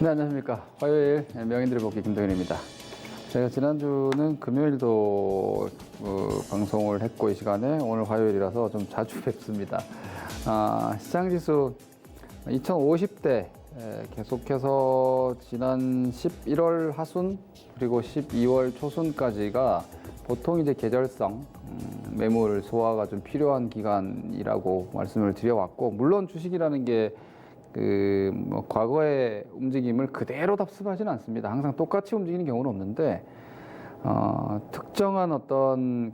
네, 안녕하십니까. 화요일 명인들의 복귀 김동현입니다. 제가 지난주는 금요일도 방송을 했고 이 시간에 오늘 화요일이라서 좀 자주 뵙습니다. 시장지수 2050대 계속해서 지난 11월 하순 그리고 12월 초순까지가 보통 이제 계절성 매물 소화가 좀 필요한 기간이라고 말씀을 드려왔고, 물론 주식이라는 게 과거의 움직임을 그대로 답습하지는 않습니다. 항상 똑같이 움직이는 경우는 없는데, 특정한 어떤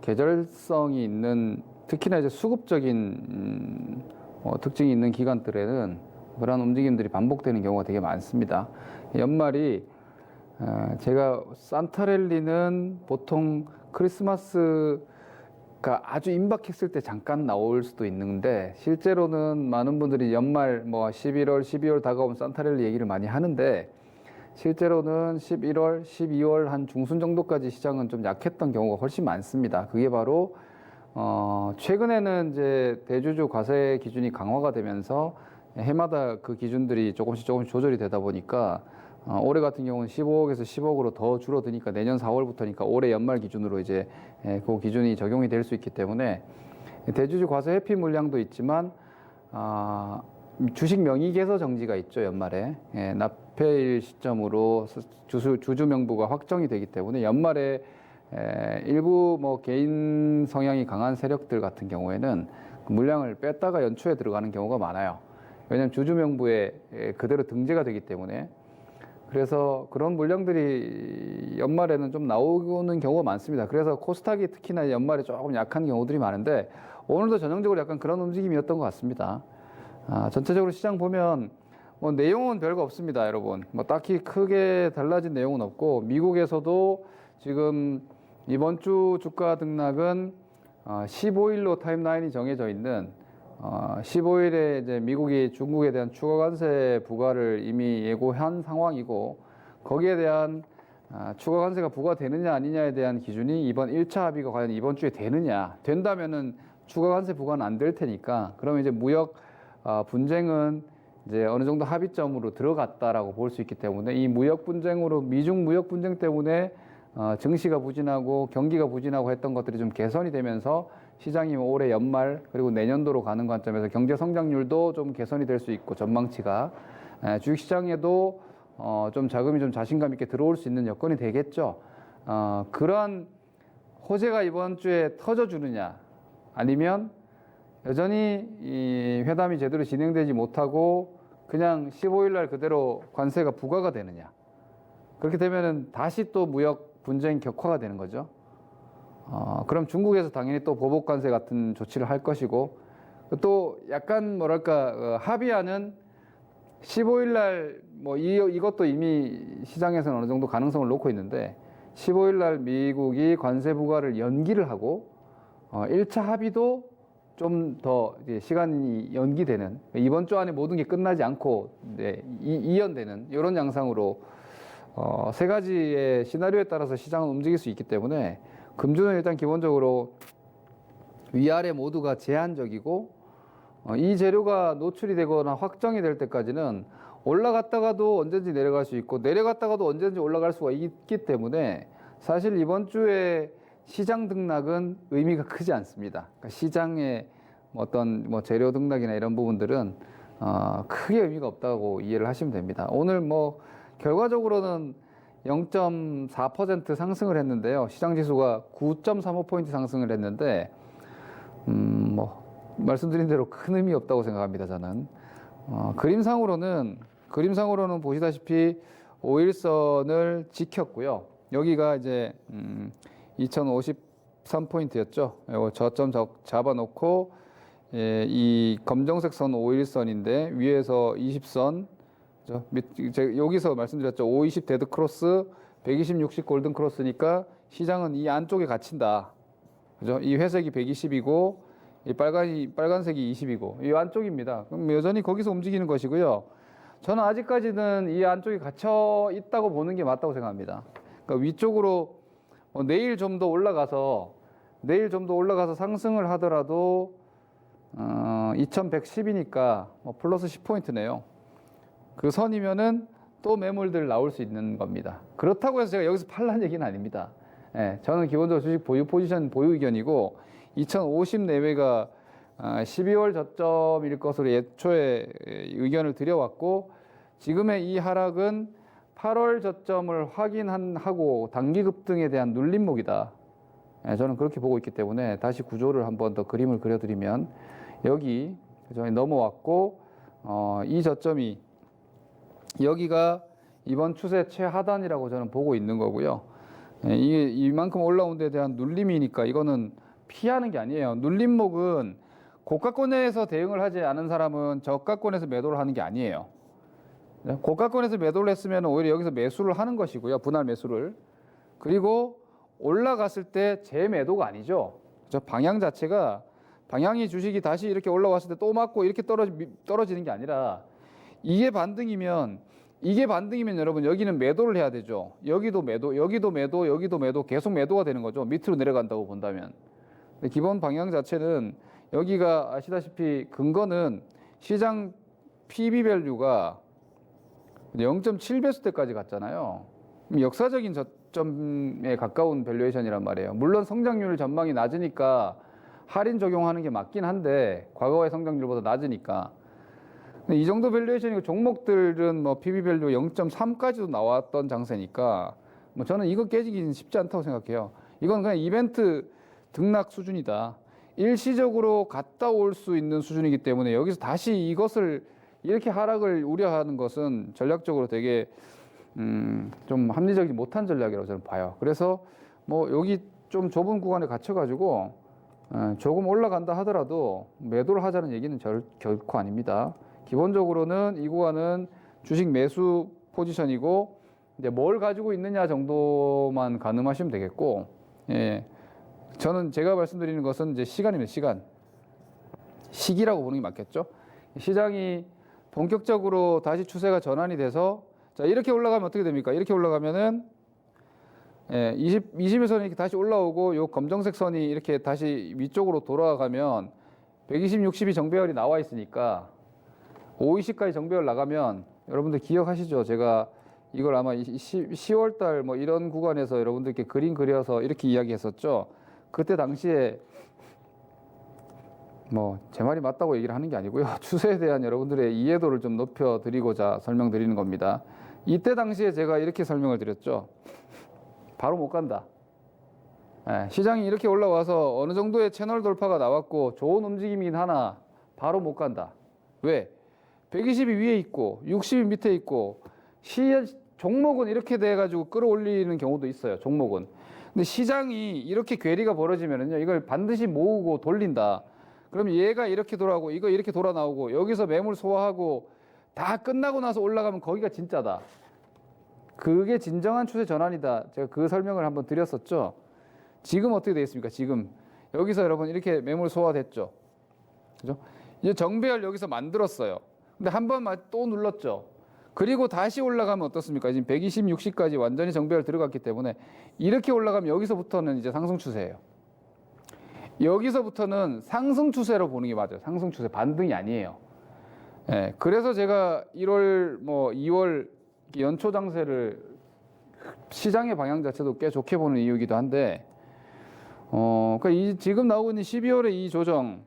계절성이 있는, 특히나 이제 수급적인 특징이 있는 기간들에는 그런 움직임들이 반복되는 경우가 되게 많습니다. 연말이 제가 산타랠리는 보통 크리스마스가 아주 임박했을 때 잠깐 나올 수도 있는데, 실제로는 많은 분들이 연말 11월, 12월 다가오면 산타랠리 얘기를 많이 하는데, 실제로는 11월, 12월 한 중순 정도까지 시장은 좀 약했던 경우가 훨씬 많습니다. 그게 바로 최근에는 이제 대주주 과세 기준이 강화가 되면서 해마다 그 기준들이 조금씩 조절이 되다 보니까 올해 같은 경우는 15억에서 10억으로 더 줄어드니까 내년 4월부터니까 올해 연말 기준으로 이제 그 기준이 적용이 될 수 있기 때문에 대주주 과세 회피 물량도 있지만 주식 명의개서 정지가 있죠. 연말에 납회일 시점으로 주주 명부가 확정이 되기 때문에 연말에 일부 개인 성향이 강한 세력들 같은 경우에는 그 물량을 뺐다가 연초에 들어가는 경우가 많아요. 왜냐하면 주주 명부에 그대로 등재가 되기 때문에. 그래서 그런 물량들이 연말에는 좀 나오는 경우가 많습니다. 그래서 코스닥이 특히나 연말에 조금 약한 경우들이 많은데, 오늘도 전형적으로 약간 그런 움직임이었던 것 같습니다. 전체적으로 시장 보면 내용은 별거 없습니다, 여러분. 딱히 크게 달라진 내용은 없고, 미국에서도 지금 이번 주 주가 등락은 15일로 타임라인이 정해져 있는 15일에 이제 미국이 중국에 대한 추가 관세 부과를 이미 예고한 상황이고, 거기에 대한 추가 관세가 부과되느냐 아니냐에 대한 기준이 이번 1차 합의가 과연 이번 주에 되느냐, 된다면은 추가 관세 부과는 안 될 테니까, 그러면 이제 무역 분쟁은 이제 어느 정도 합의점으로 들어갔다라고 볼 수 있기 때문에, 이 무역 분쟁으로, 미중 무역 분쟁 때문에 증시가 부진하고 경기가 부진하고 했던 것들이 좀 개선이 되면서 시장이 올해 연말 그리고 내년도로 가는 관점에서 경제 성장률도 좀 개선이 될 수 있고, 전망치가 주식시장에도 좀 자금이 좀 자신감 있게 들어올 수 있는 여건이 되겠죠. 그러한 호재가 이번 주에 터져주느냐, 아니면 여전히 이 회담이 제대로 진행되지 못하고 그냥 15일 날 그대로 관세가 부과가 되느냐, 그렇게 되면은 다시 또 무역 분쟁 격화가 되는 거죠. 그럼 중국에서 당연히 또 보복 관세 같은 조치를 할 것이고, 또 약간 합의안은 15일 날 이것도 이미 시장에서는 어느 정도 가능성을 놓고 있는데, 15일 날 미국이 관세 부과를 연기를 하고 1차 합의도 좀 더 시간이 연기되는, 이번 주 안에 모든 게 끝나지 않고 이연되는 이런 양상으로 세 가지의 시나리오에 따라서 시장은 움직일 수 있기 때문에, 금주는 일단 기본적으로 위아래 모두가 제한적이고, 이 재료가 노출이 되거나 확정이 될 때까지는 올라갔다가도 언제든지 내려갈 수 있고, 내려갔다가도 언제든지 올라갈 수가 있기 때문에, 사실 이번 주에 시장 등락은 의미가 크지 않습니다. 그러니까 시장의 어떤 재료 등락이나 이런 부분들은 크게 의미가 없다고 이해를 하시면 됩니다. 오늘 결과적으로는 0.4% 상승을 했는데요. 시장 지수가 9.35포인트 상승을 했는데, 말씀드린 대로 큰 의미 없다고 생각합니다, 저는. 그림상으로는 보시다시피 5일선을 지켰고요. 여기가 이제 2053포인트였죠. 저점 잡아놓고, 이 검정색 선 5일선인데 위에서 20선, 여기서 말씀드렸죠. 520 데드 크로스, 120, 60 골든 크로스니까 시장은 이 안쪽에 갇힌다. 그죠? 이 회색이 120이고, 이 빨간색이 20이고, 이 안쪽입니다. 그럼 여전히 거기서 움직이는 것이고요. 저는 아직까지는 이 안쪽에 갇혀 있다고 보는 게 맞다고 생각합니다. 그러니까 위쪽으로 내일 좀 더 올라가서 상승을 하더라도 2110이니까 플러스 10포인트네요. 그 선이면은 또 매물들 나올 수 있는 겁니다. 그렇다고 해서 제가 여기서 팔라는 얘기는 아닙니다. 예, 저는 기본적으로 주식 보유 포지션 보유 의견이고 2050 내외가 12월 저점일 것으로 예초에 의견을 드려왔고 지금의 이 하락은 8월 저점을 확인하고 단기 급등에 대한 눌림목이다. 예, 저는 그렇게 보고 있기 때문에 다시 구조를 한번 더 그림을 그려드리면 여기 넘어왔고 이 저점이 여기가 이번 추세 최하단이라고 저는 보고 있는 거고요. 예, 이게 이만큼 올라온 데 대한 눌림이니까 이거는 피하는 게 아니에요. 눌림목은 고가권에서 대응을 하지 않은 사람은 저가권에서 매도를 하는 게 아니에요. 고가권에서 매도를 했으면 오히려 여기서 매수를 하는 것이고요. 분할 매수를. 그리고 올라갔을 때 재매도가 아니죠. 저 방향 자체가 방향이 주식이 다시 이렇게 올라왔을 때 또 맞고 이렇게 떨어지는 게 아니라 이게 반등이면 여러분 여기는 매도를 해야 되죠. 여기도 매도, 여기도 매도, 여기도 매도 계속 매도가 되는 거죠. 밑으로 내려간다고 본다면. 근데 기본 방향 자체는 여기가 아시다시피 근거는 시장 PB 밸류가 0.7배수 때까지 갔잖아요. 역사적인 저점에 가까운 밸류에이션이란 말이에요. 물론 성장률 전망이 낮으니까 할인 적용하는 게 맞긴 한데 과거의 성장률보다 낮으니까. 근데 이 정도 밸류에이션이고 종목들은 뭐 PB 밸류 0.3까지도 나왔던 장세니까 뭐 저는 이거 깨지기는 쉽지 않다고 생각해요. 이건 그냥 이벤트 등락 수준이다. 일시적으로 갔다 올 수 있는 수준이기 때문에 여기서 다시 이것을 이렇게 하락을 우려하는 것은 전략적으로 되게 좀 합리적이지 못한 전략이라고 저는 봐요. 그래서 뭐 여기 좀 좁은 구간에 갇혀가지고 조금 올라간다 하더라도 매도를 하자는 얘기는 결코 아닙니다. 기본적으로는 이 구간은 주식 매수 포지션이고 이제 뭘 가지고 있느냐 정도만 가늠하시면 되겠고, 예. 저는 제가 말씀드리는 것은 이제 시간입니다. 시기라고 보는 게 맞겠죠. 시장이 본격적으로 다시 추세가 전환이 돼서 자 이렇게 올라가면 어떻게 됩니까? 이렇게 올라가면은 20일선이 이렇게 다시 올라오고 요 검정색 선이 이렇게 다시 위쪽으로 돌아가면 120, 60이 정배열이 나와 있으니까 520까지 정배열 나가면 여러분들 기억하시죠? 제가 이걸 아마 10월 달 뭐 이런 구간에서 여러분들께 그림 그려서 이렇게 이야기했었죠. 그때 당시에 뭐 제 말이 맞다고 얘기를 하는 게 아니고요. 추세에 대한 여러분들의 이해도를 좀 높여드리고자 설명드리는 겁니다. 이때 당시에 제가 이렇게 설명을 드렸죠. 바로 못 간다. 시장이 이렇게 올라와서 어느 정도의 채널 돌파가 나왔고 좋은 움직임이긴 하나 바로 못 간다. 왜? 120이 위에 있고 60이 밑에 있고 종목은 이렇게 돼가지고 끌어올리는 경우도 있어요. 종목은. 근데 시장이 이렇게 괴리가 벌어지면은요, 이걸 반드시 모으고 돌린다. 그럼 얘가 이렇게 돌아오고 이거 이렇게 돌아 나오고 여기서 매물 소화하고 다 끝나고 나서 올라가면 거기가 진짜다. 그게 진정한 추세 전환이다. 제가 그 설명을 한번 드렸었죠. 지금 어떻게 되겠습니까? 지금 여기서 여러분 이렇게 매물 소화됐죠. 그죠? 이제 정배열 여기서 만들었어요. 근데 한 번 또 눌렀죠. 그리고 다시 올라가면 어떻습니까? 지금 120, 60까지 완전히 정배열 들어갔기 때문에 이렇게 올라가면 여기서부터는 이제 상승 추세예요. 여기서부터는 상승 추세로 보는 게 맞아요. 상승 추세, 반등이 아니에요. 예, 그래서 제가 1월, 뭐 2월 연초 장세를 시장의 방향 자체도 꽤 좋게 보는 이유이기도 한데, 그러니까 지금 나오고 있는 12월의 이 조정,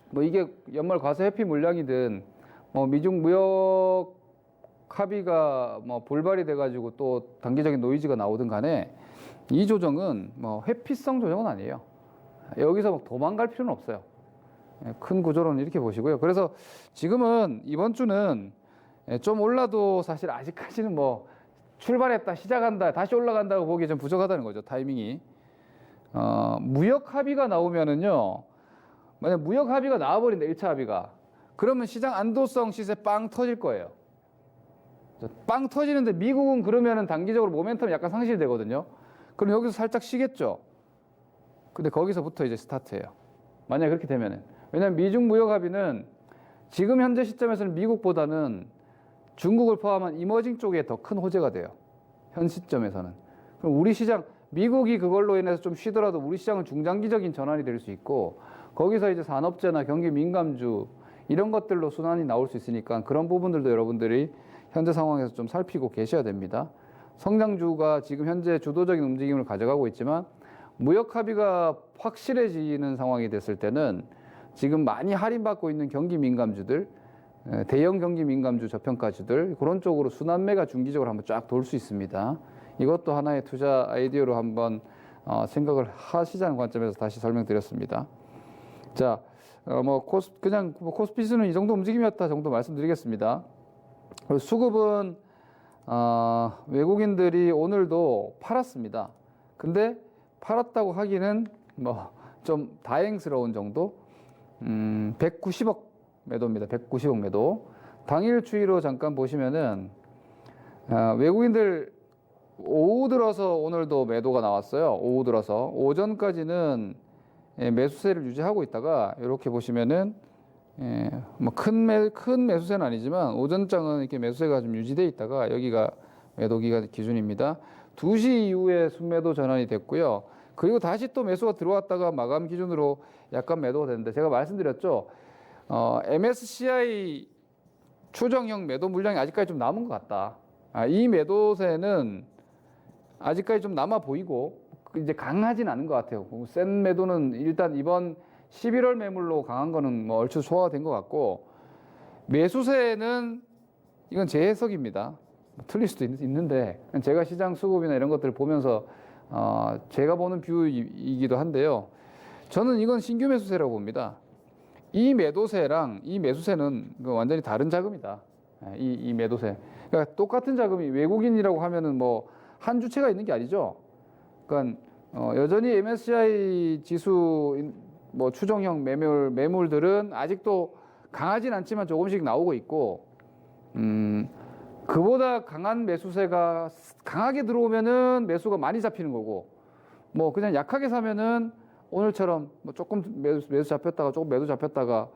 뭐 이게 연말 과세 회피 물량이든, 뭐 미중 무역 합의가 뭐 불발이 돼가지고 또 단기적인 노이즈가 나오든 간에 이 조정은 뭐 회피성 조정은 아니에요. 여기서 막 도망갈 필요는 없어요. 큰 구조로는 이렇게 보시고요. 그래서 지금은 이번 주는 좀 올라도 사실 아직까지는 뭐 출발했다, 시작한다, 다시 올라간다고 보기 좀 부족하다는 거죠. 타이밍이. 무역 합의가 나오면은요, 만약 무역 합의가 나와버린다, 1차 합의가. 그러면 시장 안도성 시세 빵 터질 거예요. 빵 터지는데 미국은 그러면은 단기적으로 모멘텀이 약간 상실되거든요. 그럼 여기서 살짝 쉬겠죠. 근데 거기서부터 이제 스타트예요. 만약 그렇게 되면은. 왜냐하면 미중 무역 합의는 지금 현재 시점에서는 미국보다는 중국을 포함한 이머징 쪽에 더 큰 호재가 돼요. 현 시점에서는. 그럼 우리 시장, 미국이 그걸로 인해서 좀 쉬더라도 우리 시장은 중장기적인 전환이 될 수 있고, 거기서 이제 산업재나 경기 민감주 이런 것들로 순환이 나올 수 있으니까 그런 부분들도 여러분들이 현재 상황에서 좀 살피고 계셔야 됩니다. 성장주가 지금 현재 주도적인 움직임을 가져가고 있지만 무역 합의가 확실해지는 상황이 됐을 때는 지금 많이 할인받고 있는 경기 민감주들, 대형 경기 민감주 저평가주들 그런 쪽으로 순환매가 중기적으로 한번 쫙 돌 수 있습니다. 이것도 하나의 투자 아이디어로 한번 생각을 하시자는 관점에서 다시 설명드렸습니다. 자, 그냥 코스피지수는 이 정도 움직임이었다 정도 말씀드리겠습니다. 수급은 외국인들이 오늘도 팔았습니다. 근데 팔았다고 하기는 좀 다행스러운 정도. 190억 매도입니다. 190억 매도. 당일 추이로 잠깐 보시면은 외국인들 오후 들어서 오늘도 매도가 나왔어요. 오후 들어서 오전까지는 매수세를 유지하고 있다가 이렇게 보시면은 큰 매수세는 아니지만 오전장은 이렇게 매수세가 좀 유지돼 있다가 여기가 매도 기준입니다. 2시 이후에 순매도 전환이 됐고요. 그리고 다시 또 매수가 들어왔다가 마감 기준으로 약간 매도가 됐는데 제가 말씀드렸죠. MSCI 추정형 매도 물량이 아직까지 좀 남은 것 같다. 이 매도세는 아직까지 좀 남아 보이고 이제 강하진 않은 것 같아요. 센 매도는 일단 이번 11월 매물로 강한 거는 얼추 소화된 것 같고 매수세는 이건 제 해석입니다. 틀릴 수도 있는데 제가 시장 수급이나 이런 것들을 보면서 제가 보는 뷰이기도 한데요. 저는 이건 신규 매수세라고 봅니다. 이 매도세랑 이 매수세는 완전히 다른 자금이다. 이 매도세. 그러니까 똑같은 자금이 외국인이라고 하면은 한 주체가 있는 게 아니죠. 그러니까 여전히 MSCI 지수 추정형 매물들은 아직도 강하진 않지만 조금씩 나오고 있고, 그보다 강한 매수세가 강하게 들어오면은 매수가 많이 잡히는 거고, 그냥 약하게 사면은 오늘처럼 조금 매수 잡혔다가 조금 매도 잡혔다가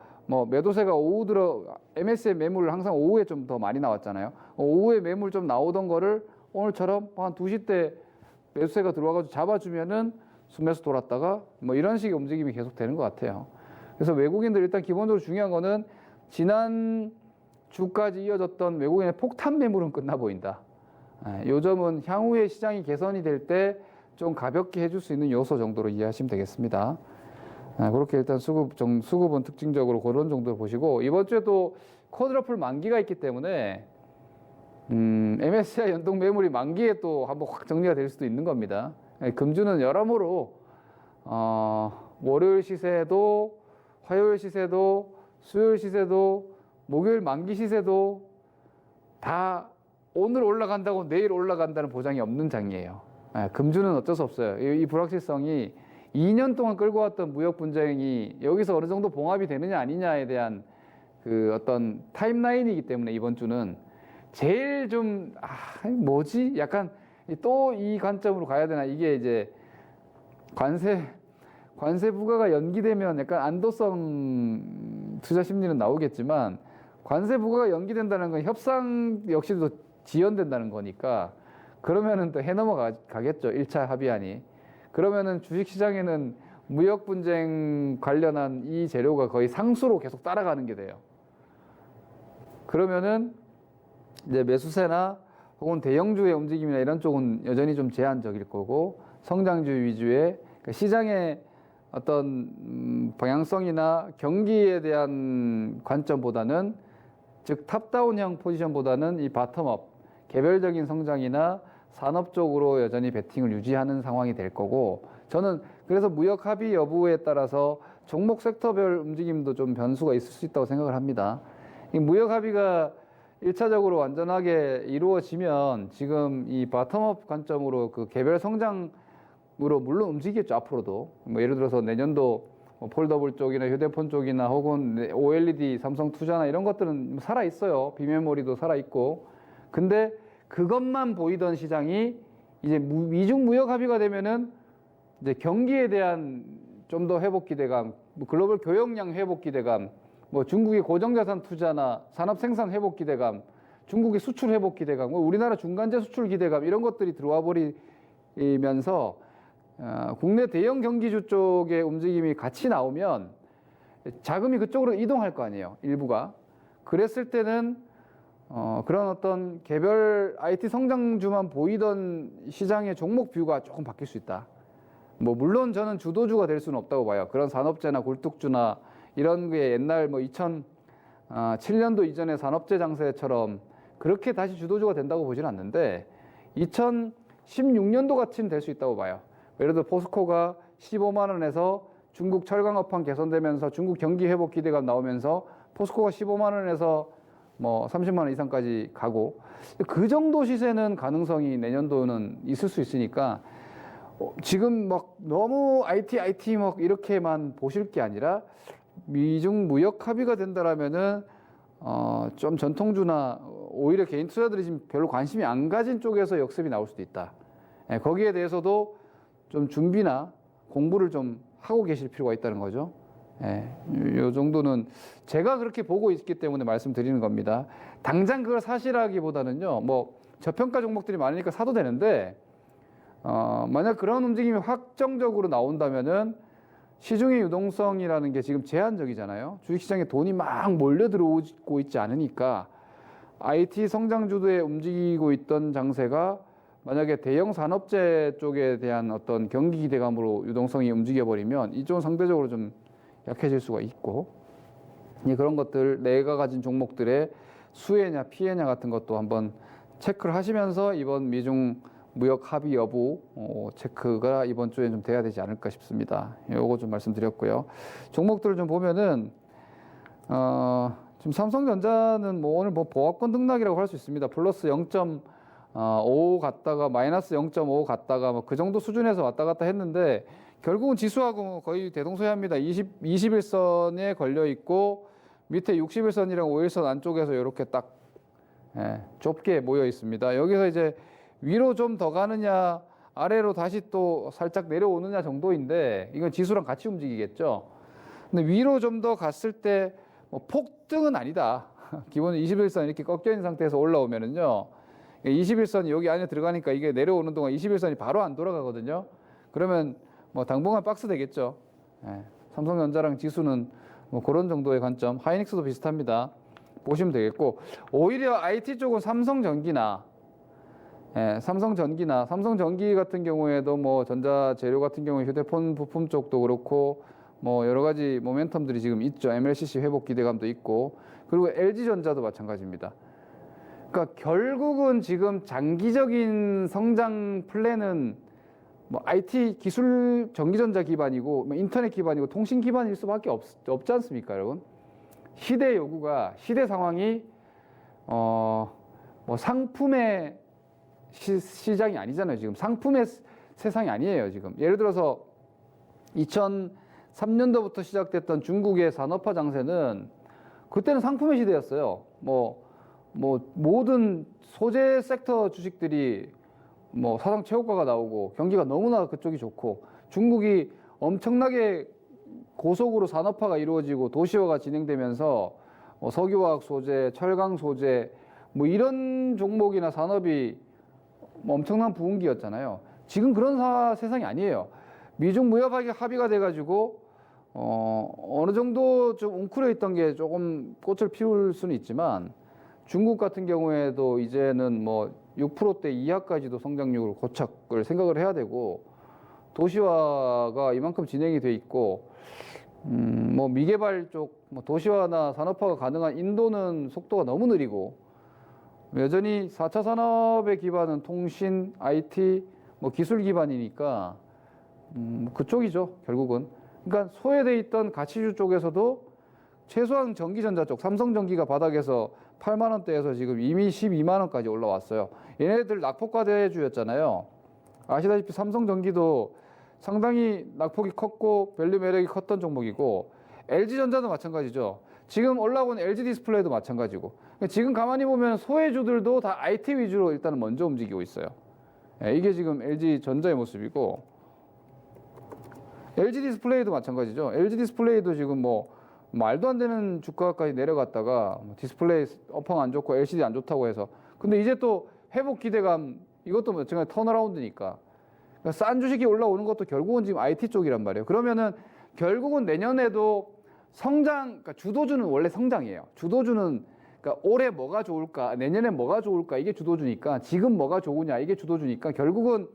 매도세가 오후 MSCI 매물 항상 오후에 좀 더 많이 나왔잖아요. 오후에 매물 좀 나오던 거를 오늘처럼 한 2시 때 매수세가 들어와가지고 잡아주면은 순매수 돌았다가 이런 식의 움직임이 계속 되는 것 같아요. 그래서 외국인들 일단 기본적으로 중요한 거는 지난 주까지 이어졌던 외국인의 폭탄 매물은 끝나 보인다. 요 점은 향후에 시장이 개선이 될 때 좀 가볍게 해줄 수 있는 요소 정도로 이해하시면 되겠습니다. 그렇게 일단 수급은 특징적으로 그런 정도로 보시고, 이번 주에도 쿼드러플 만기가 있기 때문에 MSCI 연동 매물이 만기에 또 한번 확 정리가 될 수도 있는 겁니다. 금주는 여러모로 월요일 시세도 화요일 시세도 수요일 시세도 목요일 만기 시세도 다 오늘 올라간다고 내일 올라간다는 보장이 없는 장이에요. 금주는 어쩔 수 없어요. 이 불확실성이 2년 동안 끌고 왔던 무역 분쟁이 여기서 어느 정도 봉합이 되느냐 아니냐에 대한 그 어떤 타임라인이기 때문에 이번 주는 제일 좀 뭐지? 약간 또 이 관점으로 가야 되나? 이게 이제 관세 부과가 연기되면 약간 안도성 투자 심리는 나오겠지만, 관세 부과가 연기된다는 건 협상 역시도 지연된다는 거니까, 그러면은 또 해 넘어가겠죠. 1차 합의안이. 그러면은 주식시장에는 무역 분쟁 관련한 이 재료가 거의 상수로 계속 따라가는 게 돼요. 그러면은 이제 매수세나 혹은 대형주의 움직임이나 이런 쪽은 여전히 좀 제한적일 거고, 성장주 위주의 그러니까 시장의 어떤 방향성이나 경기에 대한 관점보다는, 즉 탑다운형 포지션보다는 이 바텀업 개별적인 성장이나 산업 쪽으로 여전히 베팅을 유지하는 상황이 될 거고, 저는 그래서 무역 합의 여부에 따라서 종목 섹터별 움직임도 좀 변수가 있을 수 있다고 생각을 합니다. 이 무역 합의가 1차적으로 완전하게 이루어지면 지금 이 바텀업 관점으로 그 개별 성장으로 물론 움직이겠죠. 앞으로도 예를 들어서 내년도 폴더블 쪽이나 휴대폰 쪽이나 혹은 OLED 삼성 투자나 이런 것들은 살아 있어요. 비메모리도 살아 있고. 근데 그것만 보이던 시장이 이제 미중 무역 합의가 되면은 이제 경기에 대한 좀 더 회복 기대감, 글로벌 교역량 회복 기대감, 중국의 고정자산 투자나 산업 생산 회복 기대감, 중국의 수출 회복 기대감, 우리나라 중간재 수출 기대감, 이런 것들이 들어와 버리면서 국내 대형 경기주 쪽의 움직임이 같이 나오면 자금이 그쪽으로 이동할 거 아니에요. 일부가. 그랬을 때는 그런 어떤 개별 IT 성장주만 보이던 시장의 종목 뷰가 조금 바뀔 수 있다. 뭐 물론 저는 주도주가 될 수는 없다고 봐요. 그런 산업재나 굴뚝주나 이런 게 옛날 뭐 2007년도 이전의 산업재 장세처럼 그렇게 다시 주도주가 된다고 보지는 않는데 2016년도 같이는 될 수 있다고 봐요. 예를 들어 포스코가 15만 원에서 중국 철강업황 개선되면서 중국 경기 회복 기대감 나오면서 포스코가 15만 원에서 뭐 30만 원 이상까지 가고 그 정도 시세는 가능성이 내년도는 있을 수 있으니까 지금 막 너무 IT 막 이렇게만 보실 게 아니라 미중 무역 합의가 된다라면은 좀 전통주나 오히려 개인 투자들이 지금 별로 관심이 안 가진 쪽에서 역습이 나올 수도 있다. 예, 거기에 대해서도 좀 준비나 공부를 좀 하고 계실 필요가 있다는 거죠. 예, 요 정도는 제가 그렇게 보고 있기 때문에 말씀드리는 겁니다. 당장 그걸 사시라기보다는요, 뭐 저평가 종목들이 많으니까 사도 되는데, 만약 그런 움직임이 확정적으로 나온다면은 시중의 유동성이라는 게 지금 제한적이잖아요. 주식시장에 돈이 막 몰려 들어오고 있지 않으니까 IT 성장주도에 움직이고 있던 장세가 만약에 대형 산업재 쪽에 대한 어떤 경기 기대감으로 유동성이 움직여버리면 이쪽은 상대적으로 좀 약해질 수가 있고 그런 것들 내가 가진 종목들의 수혜냐 피해냐 같은 것도 한번 체크를 하시면서 이번 미중 무역 합의 여부 체크가 이번 주에 좀 돼야 되지 않을까 싶습니다. 요거 좀 말씀드렸고요. 종목들을 좀 보면은 지금 삼성전자는 뭐 오늘 뭐 보합권 등락이라고 할 수 있습니다. 플러스 0.5 갔다가 마이너스 0.5 갔다가 뭐 그 정도 수준에서 왔다 갔다 했는데 결국은 지수하고 거의 대동소이합니다. 21선에 걸려 있고 밑에 61선이랑 5일선 안쪽에서 이렇게 딱 좁게 모여 있습니다. 여기서 이제 위로 좀 더 가느냐 아래로 다시 또 살짝 내려오느냐 정도인데 이건 지수랑 같이 움직이겠죠. 근데 위로 좀 더 갔을 때 뭐 폭등은 아니다. 기본은 21선 이렇게 꺾여 있는 상태에서 올라오면은요. 21선이 여기 안에 들어가니까 이게 내려오는 동안 21선이 바로 안 돌아가거든요. 그러면 뭐 당분간 박스 되겠죠. 삼성전자랑 지수는 뭐 그런 정도의 관점. 하이닉스도 비슷합니다. 보시면 되겠고 오히려 IT 쪽은 삼성전기나 삼성전기 같은 경우에도 뭐 전자재료 같은 경우에 휴대폰 부품 쪽도 그렇고 뭐 여러 가지 모멘텀들이 지금 있죠. MLCC 회복 기대감도 있고 그리고 LG전자도 마찬가지입니다. 그러니까 결국은 지금 장기적인 성장 플랜은 뭐 IT 기술 전기전자 기반이고 뭐 인터넷 기반이고 통신 기반일 수밖에 없지 않습니까, 여러분? 시대 요구가 시대 상황이 뭐 상품의 시장이 아니잖아요. 지금 상품의 세상이 아니에요. 지금 예를 들어서 2003년도부터 시작됐던 중국의 산업화 장세는 그때는 상품의 시대였어요. 뭐 모든 소재 섹터 주식들이 뭐 사상 최고가가 나오고 경기가 너무나 그쪽이 좋고 중국이 엄청나게 고속으로 산업화가 이루어지고 도시화가 진행되면서 뭐 석유화학 소재, 철강 소재 뭐 이런 종목이나 산업이 뭐 엄청난 부흥기였잖아요. 지금 그런 세상이 아니에요. 미중 무역 합의가 돼가지고 어느 정도 좀 웅크려 있던 게 조금 꽃을 피울 수는 있지만 중국 같은 경우에도 이제는 뭐 6%대 이하까지도 성장률을 고착을 생각을 해야 되고 도시화가 이만큼 진행이 돼 있고 뭐 미개발 쪽 뭐 도시화나 산업화가 가능한 인도는 속도가 너무 느리고 여전히 4차 산업의 기반은 통신, IT, 뭐 기술 기반이니까 그쪽이죠, 결국은. 그러니까 소외돼 있던 가치주 쪽에서도 최소한 전기전자 쪽, 삼성전기가 바닥에서 8만 원대에서 지금 이미 12만 원까지 올라왔어요. 얘네들 낙폭과대주였잖아요. 아시다시피 삼성전기도 상당히 낙폭이 컸고 밸류 매력이 컸던 종목이고 LG전자도 마찬가지죠. 지금 올라온 LG디스플레이도 마찬가지고 지금 가만히 보면 소외주들도 다 IT 위주로 일단은 먼저 움직이고 있어요. 이게 지금 LG전자의 모습이고 LG디스플레이도 마찬가지죠. LG디스플레이도 지금 뭐 말도 안 되는 주가까지 내려갔다가 디스플레이 업황 안 좋고 LCD 안 좋다고 해서 근데 이제 또 회복 기대감 이것도 마찬가지 턴어라운드니까 그러니까 싼 주식이 올라오는 것도 결국은 지금 IT 쪽이란 말이에요. 그러면은 결국은 내년에도 성장, 그러니까 주도주는 원래 성장이에요. 주도주는 그러니까 올해 뭐가 좋을까, 내년에 뭐가 좋을까 이게 주도주니까 지금 뭐가 좋으냐 이게 주도주니까 결국은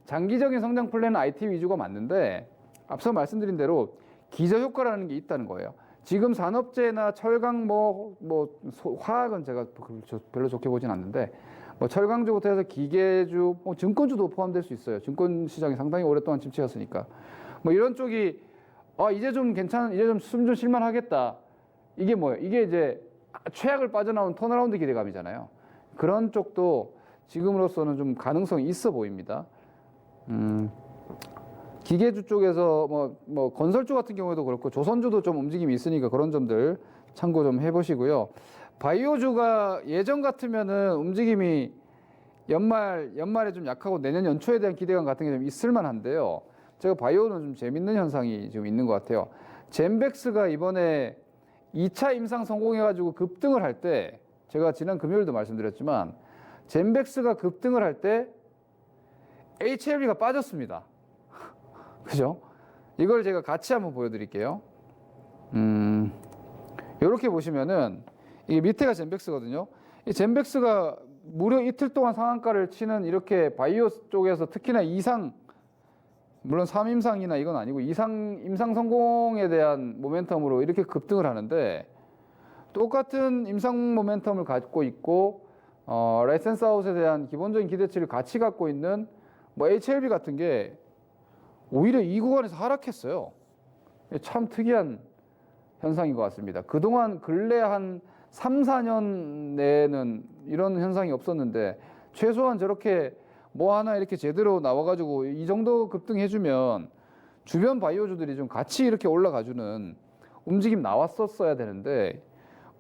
장기적인 성장 플랜은 IT 위주가 맞는데 앞서 말씀드린 대로 기저효과라는 게 있다는 거예요. 지금 산업재나 철강 화학은 제가 별로 좋게 보진 않는데 뭐 철강주부터 해서 기계주, 뭐 증권주도 포함될 수 있어요. 증권 시장이 상당히 오랫동안 침체였으니까. 뭐 이런 쪽이 이제 좀 이제 좀 숨 좀 쉴만하겠다. 이게 뭐예요? 이게 이제 최악을 빠져나온 턴어라운드 기대감이잖아요. 그런 쪽도 지금으로서는 좀 가능성이 있어 보입니다. 기계주 쪽에서 뭐 건설주 같은 경우에도 그렇고 조선주도 좀 움직임이 있으니까 그런 점들 참고 좀 해보시고요. 바이오주가 예전 같으면은 움직임이 연말에 좀 약하고 내년 연초에 대한 기대감 같은 게 좀 있을 만한데요. 제가 바이오는 좀 재밌는 현상이 지금 있는 것 같아요. 젠백스가 이번에 2차 임상 성공해가지고 급등을 할 때, 제가 지난 금요일도 말씀드렸지만, 젠백스가 급등을 할 때 HLB가 빠졌습니다. 그죠? 이걸 제가 같이 한번 보여드릴게요. 이렇게 보시면은, 이게 밑에가 젠백스거든요. 이 젠백스가 무려 이틀 동안 상한가를 치는 이렇게 바이오 쪽에서 특히나 물론 3임상이나 이건 아니고 임상 성공에 대한 모멘텀으로 이렇게 급등을 하는데 똑같은 임상 모멘텀을 갖고 있고 라이센스 아웃에 대한 기본적인 기대치를 같이 갖고 있는 뭐 HLB 같은 게 오히려 이 구간에서 하락했어요. 참 특이한 현상인 것 같습니다. 그동안 근래 한 3, 4년 내에는 이런 현상이 없었는데 최소한 저렇게 뭐 하나 이렇게 제대로 나와가지고 이 정도 급등해주면 주변 바이오주들이 좀 같이 이렇게 올라가주는 움직임 나왔었어야 되는데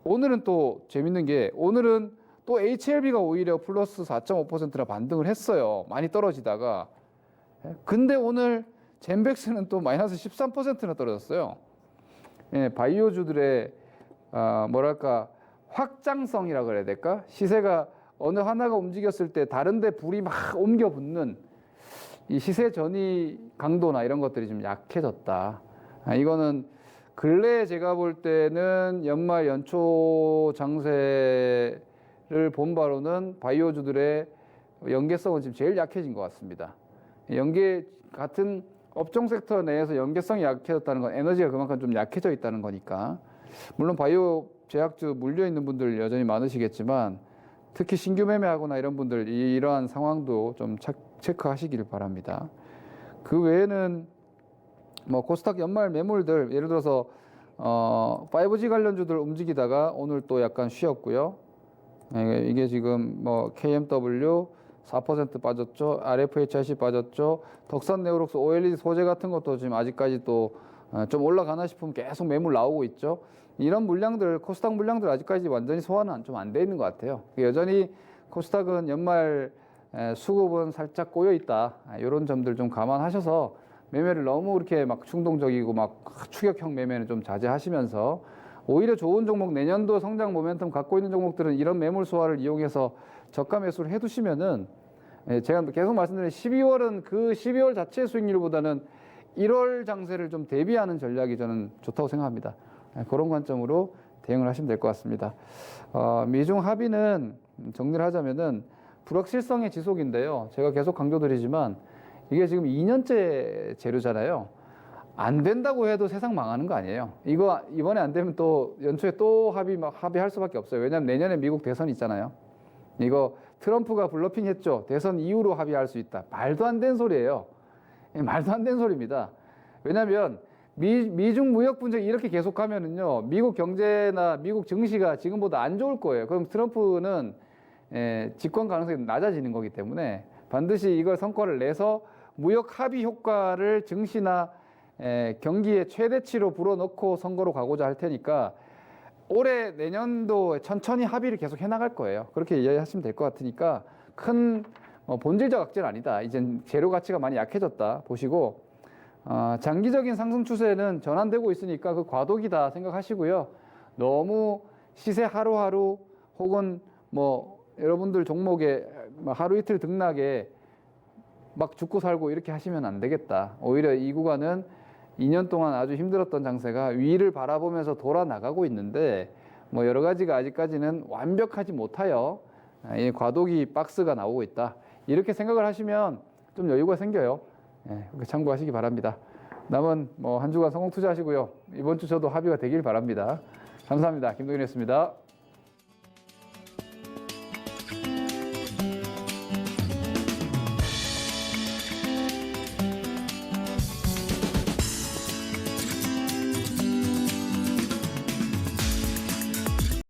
오늘은 또 재밌는 게 오늘은 또 HLB가 오히려 플러스 4.5%나 반등을 했어요. 많이 떨어지다가. 근데 오늘 젠백스는 또 마이너스 13%나 떨어졌어요. 예, 바이오주들의 뭐랄까 확장성이라 그래야 될까? 시세가 어느 하나가 움직였을 때 다른 데 불이 막 옮겨 붙는 이 시세 전이 강도나 이런 것들이 좀 약해졌다. 이거는 근래에 제가 볼 때는 연말 연초 장세를 본 바로는 바이오주들의 연계성은 지금 제일 약해진 것 같습니다. 같은 업종 섹터 내에서 연계성이 약해졌다는 건 에너지가 그만큼 좀 약해져 있다는 거니까. 물론 바이오 제약주 물려 있는 분들 여전히 많으시겠지만 특히 신규 매매하거나 이런 분들 이러한 상황도 좀 체크하시길 바랍니다. 그 외에는 뭐 코스닥 연말 매물들 예를 들어서 5G 관련주들 움직이다가 오늘 또 약간 쉬었고요. 이게 지금 뭐 KMW 4% 빠졌죠. RFHIC 빠졌죠. 덕산 네오록스 OLED 소재 같은 것도 지금 아직까지 또 좀 올라가나 싶으면 계속 매물 나오고 있죠. 이런 물량들, 코스닥 물량들 아직까지 완전히 소화는 좀 안 돼 있는 것 같아요. 여전히 코스닥은 연말 수급은 살짝 꼬여 있다. 이런 점들 좀 감안하셔서 매매를 너무 이렇게 막 충동적이고 막 추격형 매매는 좀 자제하시면서 오히려 좋은 종목, 내년도 성장 모멘텀 갖고 있는 종목들은 이런 매물 소화를 이용해서 저가 매수를 해두시면은 제가 계속 말씀드린 12월은 그 12월 자체의 수익률보다는 1월 장세를 좀 대비하는 전략이 저는 좋다고 생각합니다. 그런 관점으로 대응을 하시면 될 것 같습니다. 미중 합의는 정리를 하자면은 불확실성의 지속인데요. 제가 계속 강조드리지만 이게 지금 2년째 재료잖아요. 안 된다고 해도 세상 망하는 거 아니에요. 이거 이번에 안 되면 또 연초에 또 합의할 수밖에 없어요. 왜냐하면 내년에 미국 대선이 있잖아요. 이거 트럼프가 블러핑 했죠. 대선 이후로 합의할 수 있다. 말도 안 되는 소리예요. 말도 안 되는 소리입니다. 왜냐하면 미중 무역 분쟁이 이렇게 계속하면은요, 미국 경제나 미국 증시가 지금보다 안 좋을 거예요. 그럼 트럼프는 집권 가능성이 낮아지는 거기 때문에 반드시 이걸 성과를 내서 무역 합의 효과를 증시나 경기의 최대치로 불어넣고 선거로 가고자 할 테니까 올해 내년도 천천히 합의를 계속 해나갈 거예요. 그렇게 이해하시면 될 것 같으니까 큰 본질적 악재는 아니다. 이젠 재료 가치가 많이 약해졌다 보시고 장기적인 상승 추세는 전환되고 있으니까 그 과도기다 생각하시고요. 너무 시세 하루하루 혹은 뭐 여러분들 종목에 하루 이틀 등락에 막 죽고 살고 이렇게 하시면 안 되겠다. 오히려 이 구간은 2년 동안 아주 힘들었던 장세가 위를 바라보면서 돌아 나가고 있는데 뭐 여러 가지가 아직까지는 완벽하지 못하여 이 과도기 박스가 나오고 있다. 이렇게 생각을 하시면 좀 여유가 생겨요. 그렇게 참고하시기 바랍니다. 남은 뭐 한 주간 성공 투자하시고요. 이번 주 저도 합의가 되길 바랍니다. 감사합니다. 김동윤이었습니다.